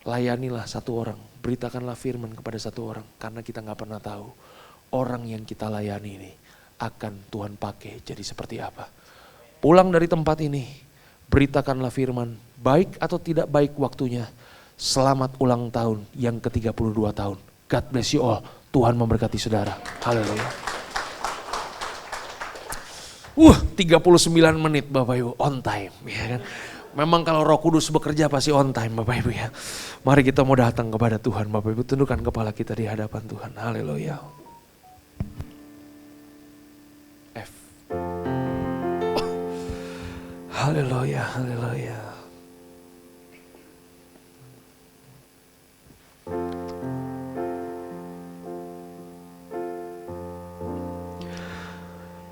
Layanilah satu orang. Beritakanlah firman kepada satu orang. Karena kita gak pernah tahu orang yang kita layani ini akan Tuhan pakai jadi seperti apa. Pulang dari tempat ini, beritakanlah firman, baik atau tidak baik waktunya, Selamat ulang tahun yang ke-32 tahun. God bless you all. Tuhan memberkati saudara. Haleluya. 39 menit Bapak Ibu, on time. Ya kan? Memang kalau Roh Kudus bekerja pasti on time Bapak Ibu ya. Mari kita mau datang kepada Tuhan Bapak Ibu. Tundukkan kepala kita di hadapan Tuhan. Haleluya. F. Haleluya, haleluya.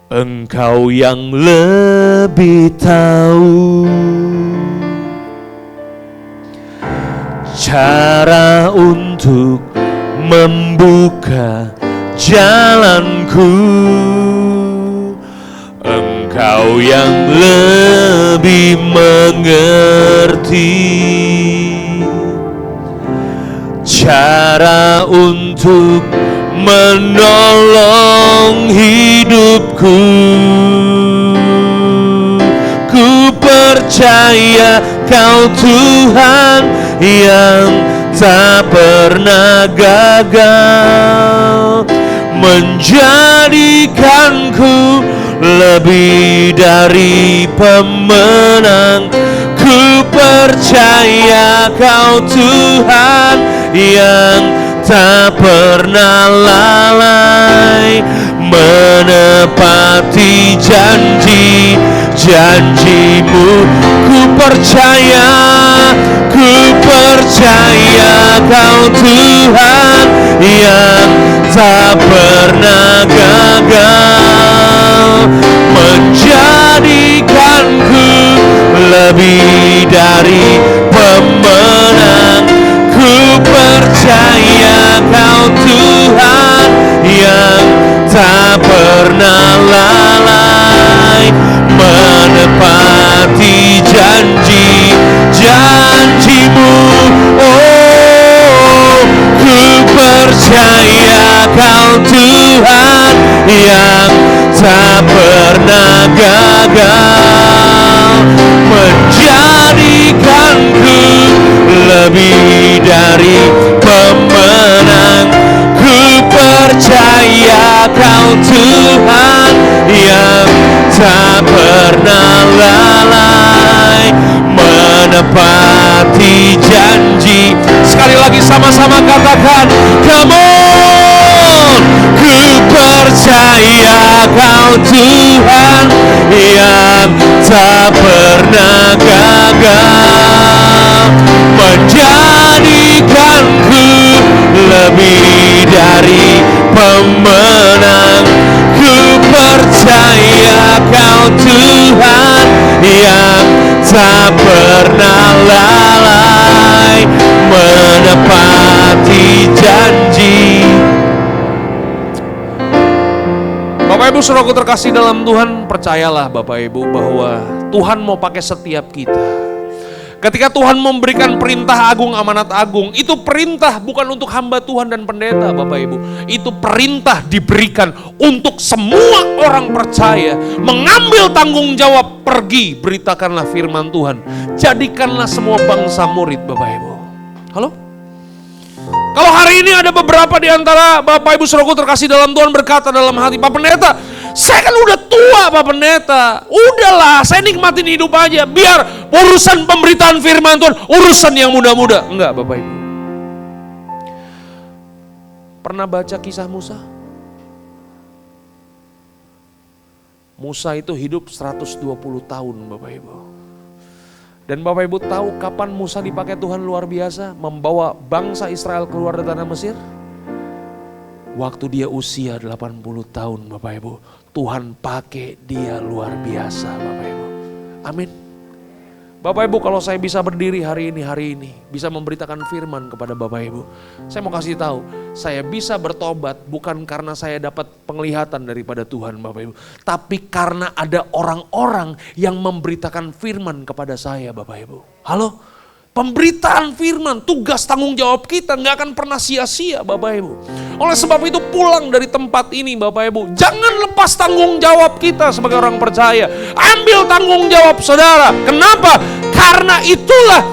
Engkau yang lebih tahu cara untuk membuka jalanku. Engkau yang lebih mengerti cara untuk menolong hidupku. Ku percaya Kau Tuhan yang tak pernah gagal, menjadikanku lebih dari pemenang. Ku percaya Kau Tuhan yang tak pernah lalai, menepati janji-janjimu. Ku percaya Kau Tuhan yang tak pernah gagal, menjadikanku lebih dari pemenang. Ku percaya Kau Tuhan yang tak pernah lalai, menepati janji-janjimu. Oh, ku percaya Kau Tuhan yang tak pernah gagal, menjadikanku lebih dari pemenang. Ku percaya Kau Tuhan yang tak pernah lalai, menepati janji. Sekali lagi sama-sama katakan, come on. Ku percaya Kau Tuhan yang tak pernah gagal, menjadikanku lebih dari pemenang. Ku percaya Kau Tuhan yang tak pernah lalai, menepati janji. Bapak Ibu saudaraku terkasih dalam Tuhan, percayalah Bapak Ibu bahwa Tuhan mau pakai setiap kita. Ketika Tuhan memberikan perintah agung, amanat agung, itu perintah bukan untuk hamba Tuhan dan pendeta Bapak Ibu. Itu perintah diberikan untuk semua orang percaya. Mengambil tanggung jawab, pergi, beritakanlah firman Tuhan. Jadikanlah semua bangsa murid Bapak Ibu. Halo? Kalau hari ini ada beberapa di antara Bapak Ibu saudaraku terkasih dalam Tuhan berkata dalam hati, Pak Pendeta, saya kan udah tua Pak Pendeta, udahlah saya nikmatin hidup aja, biar urusan pemberitaan firman Tuhan, urusan yang muda-muda. Enggak Bapak Ibu. Pernah baca kisah Musa? Musa itu hidup 120 tahun Bapak Ibu. Dan Bapak Ibu tahu kapan Musa dipakai Tuhan luar biasa membawa bangsa Israel keluar dari tanah Mesir? Waktu dia usia 80 tahun Bapak Ibu. Tuhan pakai dia luar biasa Bapak Ibu. Amin. Bapak Ibu, kalau saya bisa berdiri hari ini, bisa memberitakan firman kepada Bapak Ibu. Saya mau kasih tahu, saya bisa bertobat bukan karena saya dapat penglihatan daripada Tuhan Bapak Ibu. Tapi karena ada orang-orang yang memberitakan firman kepada saya Bapak Ibu. Halo? Pemberitaan firman, tugas tanggung jawab kita nggak akan pernah sia-sia Bapak Ibu. Oleh sebab itu pulang dari tempat ini Bapak Ibu, jangan lepas tanggung jawab kita sebagai orang percaya. Ambil tanggung jawab saudara. Kenapa? Karena itulah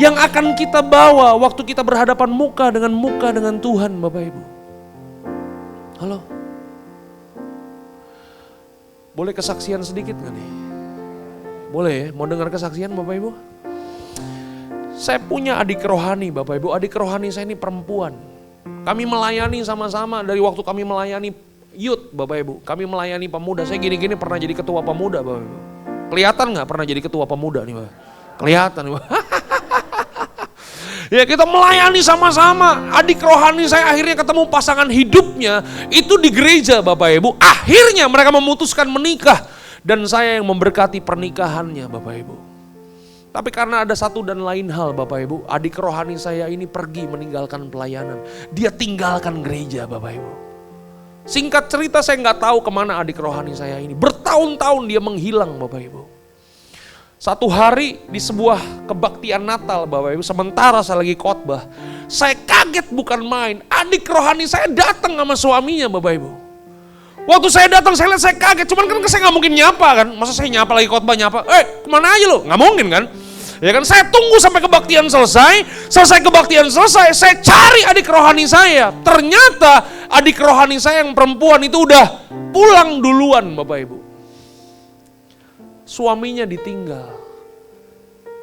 yang akan kita bawa waktu kita berhadapan muka dengan Tuhan, Bapak Ibu. Halo? Boleh kesaksian sedikit gak nih? Boleh ya? Mau dengar kesaksian Bapak Ibu? Saya punya adik rohani Bapak Ibu. Adik rohani saya ini perempuan. Kami melayani sama-sama dari waktu kami melayani youth Bapak Ibu. Kami melayani pemuda. Saya gini-gini pernah jadi ketua pemuda Bapak Ibu. Kelihatan gak pernah jadi ketua pemuda nih Bapak? Kelihatan nih Bapak. Ya kita melayani sama-sama. Adik rohani saya akhirnya ketemu pasangan hidupnya itu di gereja Bapak Ibu. Akhirnya mereka memutuskan menikah. Dan saya yang memberkati pernikahannya Bapak Ibu. Tapi karena ada satu dan lain hal Bapak Ibu. Adik rohani saya ini pergi meninggalkan pelayanan. Dia tinggalkan gereja Bapak Ibu. Singkat cerita saya nggak tahu kemana adik rohani saya ini. Bertahun-tahun dia menghilang Bapak Ibu. Satu hari di sebuah kebaktian Natal Bapak Ibu. Sementara saya lagi khotbah. Saya kaget bukan main. Adik rohani saya datang sama suaminya Bapak Ibu. Waktu saya datang saya lihat saya kaget. Cuman kan saya nggak mungkin nyapa kan. Masa saya nyapa lagi khotbah nyapa. Kemana aja lo? Nggak mungkin kan. Ya kan saya tunggu sampai kebaktian selesai. Selesai kebaktian selesai. Saya cari adik rohani saya. Ternyata adik rohani saya yang perempuan itu udah pulang duluan Bapak Ibu. Suaminya ditinggal.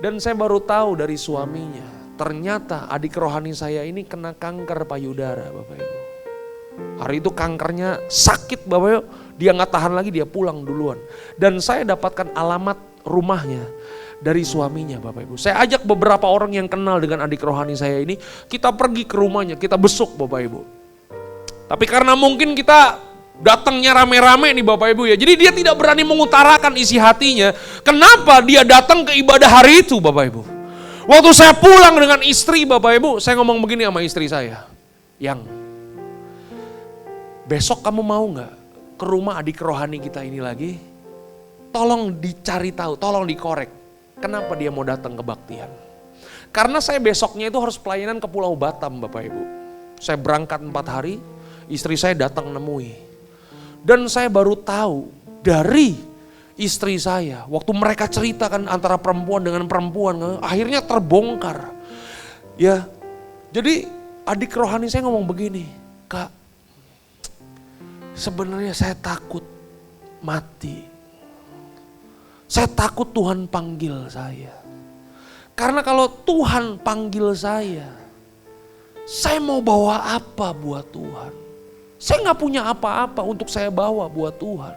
Dan saya baru tahu dari suaminya. Ternyata adik rohani saya ini kena kanker payudara Bapak Ibu. Hari itu kankernya sakit Bapak Ibu. Dia gak tahan lagi, dia pulang duluan. Dan saya dapatkan alamat rumahnya dari suaminya Bapak Ibu. Saya ajak beberapa orang yang kenal dengan adik rohani saya ini. Kita pergi ke rumahnya, kita besuk Bapak Ibu. Tapi karena mungkin kita datangnya rame-rame nih Bapak Ibu ya. Jadi dia tidak berani mengutarakan isi hatinya. Kenapa dia datang ke ibadah hari itu Bapak Ibu. Waktu saya pulang dengan istri Bapak Ibu. Saya ngomong begini sama istri saya. Yang besok kamu mau gak ke rumah adik rohani kita ini lagi? Tolong dicari tahu, tolong dikorek. Kenapa dia mau datang ke kebaktian? Karena saya besoknya itu harus pelayanan ke Pulau Batam Bapak Ibu. Saya berangkat 4 hari, istri saya datang nemui. Dan saya baru tahu dari istri saya, waktu mereka ceritakan antara perempuan dengan perempuan, akhirnya terbongkar. Ya, jadi adik rohani saya ngomong begini, Kak, sebenarnya saya takut mati. Saya takut Tuhan panggil saya. Karena kalau Tuhan panggil saya mau bawa apa buat Tuhan? Saya gak punya apa-apa untuk saya bawa buat Tuhan.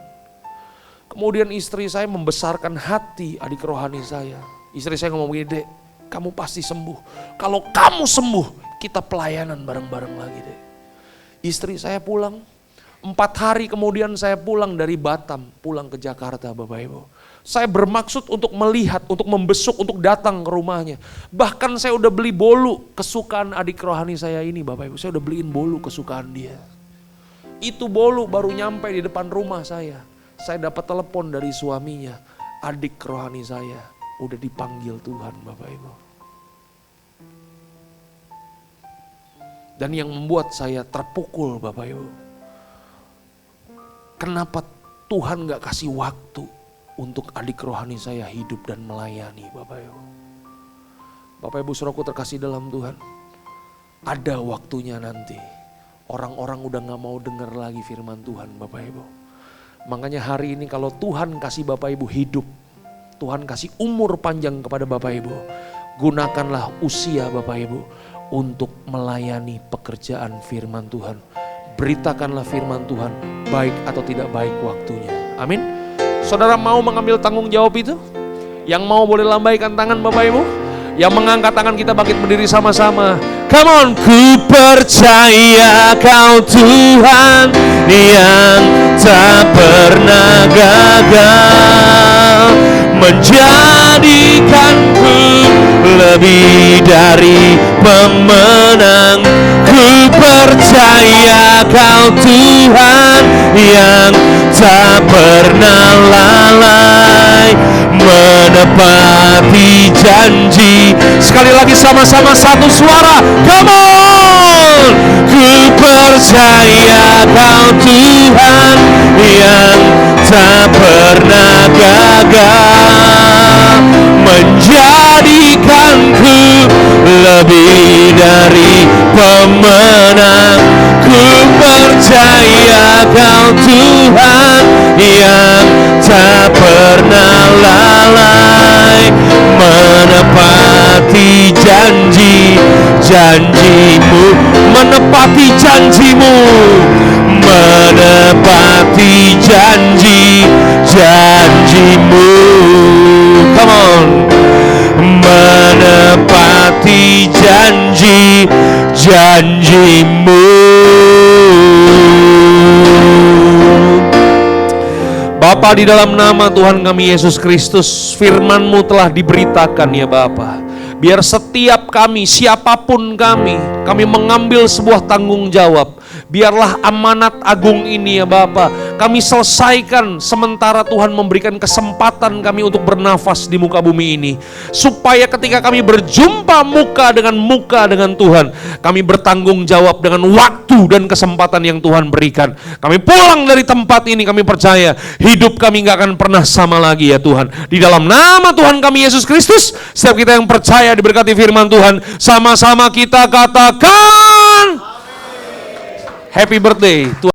Kemudian istri saya membesarkan hati adik rohani saya. Istri saya ngomong begini, Dek, kamu pasti sembuh. Kalau kamu sembuh, kita pelayanan bareng-bareng lagi, Dek. Istri saya pulang, 4 hari kemudian saya pulang dari Batam, pulang ke Jakarta Bapak Ibu. Saya bermaksud untuk melihat, untuk membesuk, untuk datang ke rumahnya. Bahkan saya udah beli bolu kesukaan adik rohani saya ini Bapak Ibu. Saya udah beliin bolu kesukaan dia. Itu bolu baru nyampe di depan rumah saya. Saya dapat telepon dari suaminya. Adik rohani saya udah dipanggil Tuhan Bapak Ibu. Dan yang membuat saya terpukul Bapak Ibu. Kenapa Tuhan gak kasih waktu untuk adik rohani saya hidup dan melayani Bapak Ibu. Bapak Ibu saudaraku terkasih dalam Tuhan. Ada waktunya nanti. Orang-orang udah gak mau dengar lagi firman Tuhan Bapak Ibu. Makanya hari ini kalau Tuhan kasih Bapak Ibu hidup. Tuhan kasih umur panjang kepada Bapak Ibu. Gunakanlah usia Bapak Ibu untuk melayani pekerjaan firman Tuhan. Beritakanlah firman Tuhan baik atau tidak baik waktunya. Amin. Saudara mau mengambil tanggung jawab itu? Yang mau boleh lambaikan tangan Bapak Ibu. Yang mengangkat tangan kita bangkit berdiri sama-sama. Come on. Ku percaya Kau Tuhan yang tak pernah gagal, menjadikanku lebih dari pemenang. Ku percaya Kau Tuhan yang tak pernah lalai, menepati janji. Sekali lagi sama-sama satu suara. Come on. Ku percaya Kau Tuhan yang tak pernah gagal, menjadi berikanku lebih dari pemenang. Ku percaya Kau Tuhan yang tak pernah lalai, menepati janji-janjimu, menepati janjimu, menepati janji-janjimu. Come on. Menepati janji-janjimu. Bapa, di dalam nama Tuhan kami Yesus Kristus, firman-Mu telah diberitakan ya Bapa. Biar setiap kami, siapapun kami mengambil sebuah tanggung jawab. Biarlah amanat agung ini ya Bapa, kami selesaikan sementara Tuhan memberikan kesempatan kami untuk bernafas di muka bumi ini. Supaya ketika kami berjumpa muka dengan Tuhan, kami bertanggung jawab dengan waktu dan kesempatan yang Tuhan berikan. Kami pulang dari tempat ini, kami percaya hidup kami gak akan pernah sama lagi ya Tuhan. Di dalam nama Tuhan kami Yesus Kristus, setiap kita yang percaya diberkati firman Tuhan, sama-sama kita katakan Happy birthday.